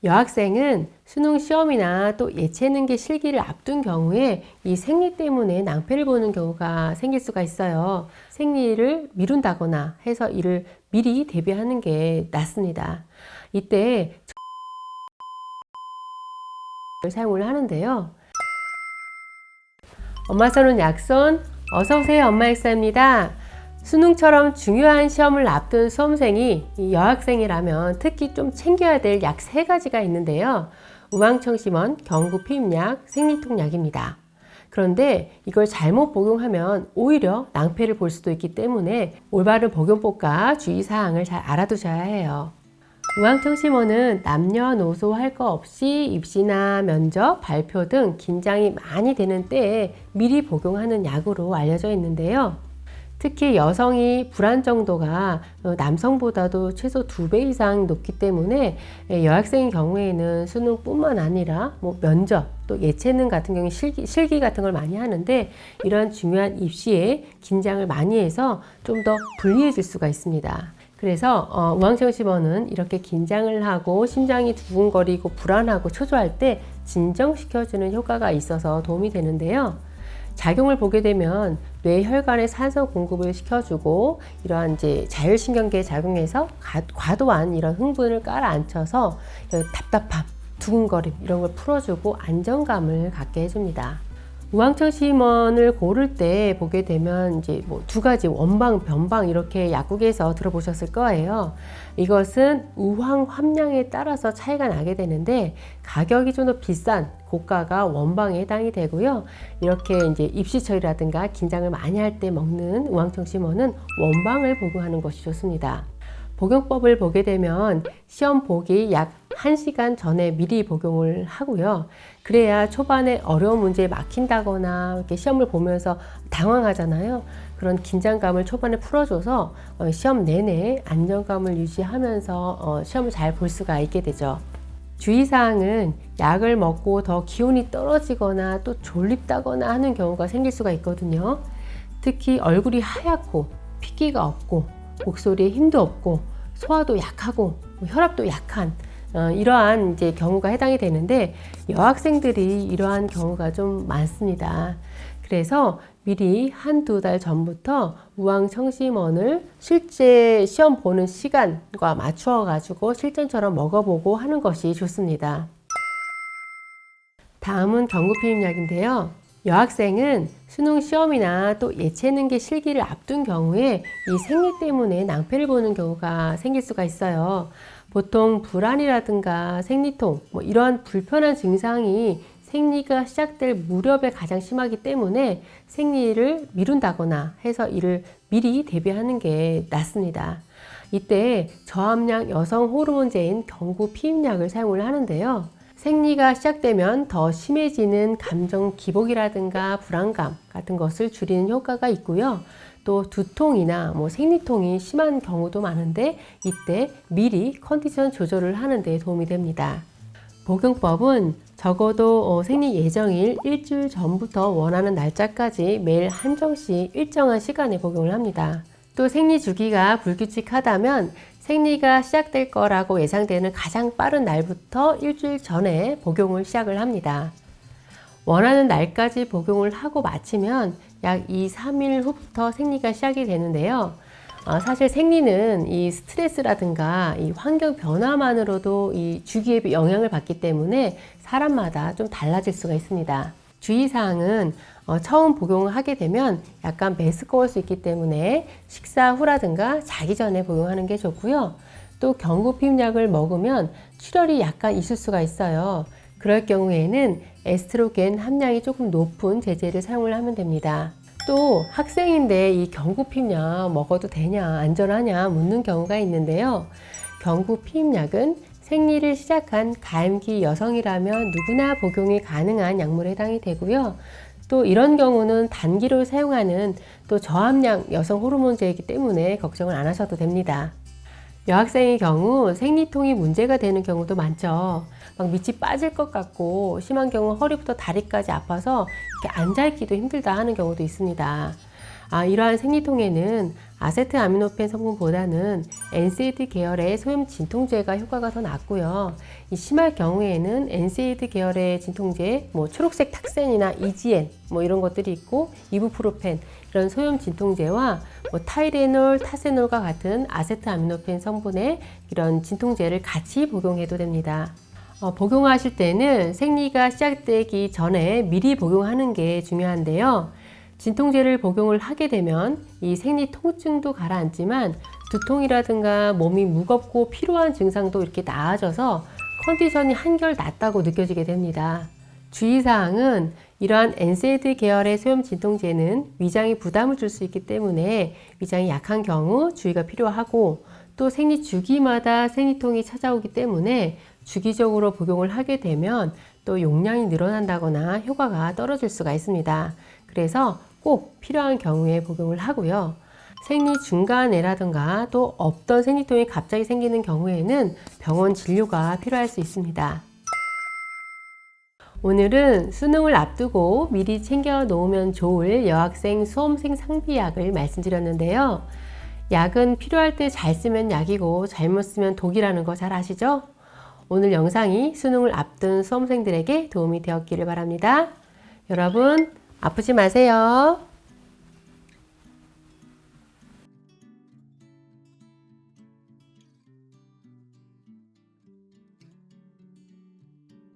여학생은 수능 시험이나 또 예체능계 실기를 앞둔 경우에 이 생리 때문에 낭패를 보는 경우가 생길 수가 있어요. 생리를 미룬다거나 해서 이를 미리 대비하는 게 낫습니다. 이때 사용을 하는데요. 엄마손은 약손, 어서오세요. 엄마 역사입니다. 수능처럼 중요한 시험을 앞둔 수험생이 여학생이라면 특히 좀 챙겨야 될 약 3가지가 있는데요. 우황청심원, 경구피임약, 생리통약입니다. 그런데 이걸 잘못 복용하면 오히려 낭패를 볼 수도 있기 때문에 올바른 복용법과 주의사항을 잘 알아두셔야 해요. 우황청심원은 남녀노소 할 거 없이 입시나 면접, 발표 등 긴장이 많이 되는 때에 미리 복용하는 약으로 알려져 있는데요. 특히 여성이 불안 정도가 남성보다도 최소 2배 이상 높기 때문에 여학생의 경우에는 수능뿐만 아니라 면접 또 예체능 같은 경우에 실기 같은 걸 많이 하는데 이러한 중요한 입시에 긴장을 많이 해서 좀 더 불리해질 수가 있습니다. 그래서 우황청심원은 이렇게 긴장을 하고 심장이 두근거리고 불안하고 초조할 때 진정시켜주는 효과가 있어서 도움이 되는데요. 작용을 보게 되면 뇌 혈관에 산소 공급을 시켜주고 이러한 이제 자율신경계에 작용해서 과도한 이런 흥분을 깔아앉혀서 답답함, 두근거림 이런 걸 풀어주고 안정감을 갖게 해줍니다. 우황청심원을 고를 때 보게 되면 이제 2가지 원방, 변방 이렇게 약국에서 들어보셨을 거예요. 이것은 우황 함량에 따라서 차이가 나게 되는데 가격이 좀 더 비싼 고가가 원방에 해당이 되고요. 이렇게 이제 입시철이라든가 긴장을 많이 할 때 먹는 우황청심원은 원방을 복용하는 것이 좋습니다. 복용법을 보게 되면 시험 보기 약 1시간 전에 미리 복용을 하고요. 그래야 초반에 어려운 문제에 막힌다거나 이렇게 시험을 보면서 당황하잖아요. 그런 긴장감을 초반에 풀어줘서 시험 내내 안정감을 유지하면서 시험을 잘 볼 수가 있게 되죠. 주의사항은 약을 먹고 더 기운이 떨어지거나 또 졸립다거나 하는 경우가 생길 수가 있거든요. 특히 얼굴이 하얗고 핏기가 없고 목소리에 힘도 없고 소화도 약하고 혈압도 약한 이러한 이제 경우가 해당이 되는데 여학생들이 이러한 경우가 좀 많습니다. 그래서 미리 1-2달 전부터 우황청심원을 실제 시험 보는 시간과 맞추어 가지고 실전처럼 먹어보고 하는 것이 좋습니다. 다음은 경구피임약인데요. 여학생은 수능 시험이나 또 예체능계 실기를 앞둔 경우에 이 생리 때문에 낭패를 보는 경우가 생길 수가 있어요. 보통 불안이라든가 생리통 이러한 불편한 증상이 생리가 시작될 무렵에 가장 심하기 때문에 생리를 미룬다거나 해서 이를 미리 대비하는 게 낫습니다. 이때 저함량 여성 호르몬제인 경구피임약을 사용을 하는데요. 생리가 시작되면 더 심해지는 감정 기복이라든가 불안감 같은 것을 줄이는 효과가 있고요. 또 두통이나 생리통이 심한 경우도 많은데 이때 미리 컨디션 조절을 하는 데 도움이 됩니다. 복용법은 적어도 생리 예정일 일주일 전부터 원하는 날짜까지 매일 한정씩 일정한 시간에 복용을 합니다. 또 생리 주기가 불규칙하다면 생리가 시작될 거라고 예상되는 가장 빠른 날부터 일주일 전에 복용을 시작을 합니다. 원하는 날까지 복용을 하고 마치면 약 2-3일 후부터 생리가 시작이 되는데요. 사실 생리는 이 스트레스라든가 이 환경 변화만으로도 이 주기에 영향을 받기 때문에 사람마다 좀 달라질 수가 있습니다. 주의사항은 처음 복용을 하게 되면 약간 메스꺼울 수 있기 때문에 식사 후라든가 자기 전에 복용하는 게 좋고요. 또 경구피임약을 먹으면 출혈이 약간 있을 수가 있어요. 그럴 경우에는 에스트로겐 함량이 조금 높은 제제를 사용을 하면 됩니다. 또 학생인데 이 경구피임약 먹어도 되냐, 안전하냐 묻는 경우가 있는데요. 경구피임약은 생리를 시작한 가임기 여성이라면 누구나 복용이 가능한 약물에 해당이 되고요. 또 이런 경우는 단기로 사용하는 또 저함량 여성 호르몬제이기 때문에 걱정을 안 하셔도 됩니다. 여학생의 경우 생리통이 문제가 되는 경우도 많죠. 막 밑이 빠질 것 같고 심한 경우 허리부터 다리까지 아파서 이렇게 앉아있기도 힘들다 하는 경우도 있습니다. 이러한 생리통에는 아세트아미노펜 성분보다는 엔세이드 계열의 소염 진통제가 효과가 더 낫고요. 이 심할 경우에는 엔세이드 계열의 진통제, 초록색 탁센이나 이지엔 이런 것들이 있고, 이부프로펜 이런 소염 진통제와 타이레놀, 타세놀과 같은 아세트아미노펜 성분의 이런 진통제를 같이 복용해도 됩니다. 복용하실 때는 생리가 시작되기 전에 미리 복용하는 게 중요한데요. 진통제를 복용을 하게 되면 이 생리 통증도 가라앉지만 두통이라든가 몸이 무겁고 피로한 증상도 이렇게 나아져서 컨디션이 한결 낫다고 느껴지게 됩니다. 주의사항은 이러한 엔세이드 계열의 소염 진통제는 위장에 부담을 줄 수 있기 때문에 위장이 약한 경우 주의가 필요하고, 또 생리 주기마다 생리통이 찾아오기 때문에 주기적으로 복용을 하게 되면 또 용량이 늘어난다거나 효과가 떨어질 수가 있습니다. 그래서 꼭 필요한 경우에 복용을 하고요. 생리 중간에라든가 또 없던 생리통이 갑자기 생기는 경우에는 병원 진료가 필요할 수 있습니다. 오늘은 수능을 앞두고 미리 챙겨 놓으면 좋을 여학생, 수험생 상비약을 말씀드렸는데요. 약은 필요할 때 잘 쓰면 약이고 잘못 쓰면 독이라는 거 잘 아시죠? 오늘 영상이 수능을 앞둔 수험생들에게 도움이 되었기를 바랍니다. 여러분, 아프지 마세요.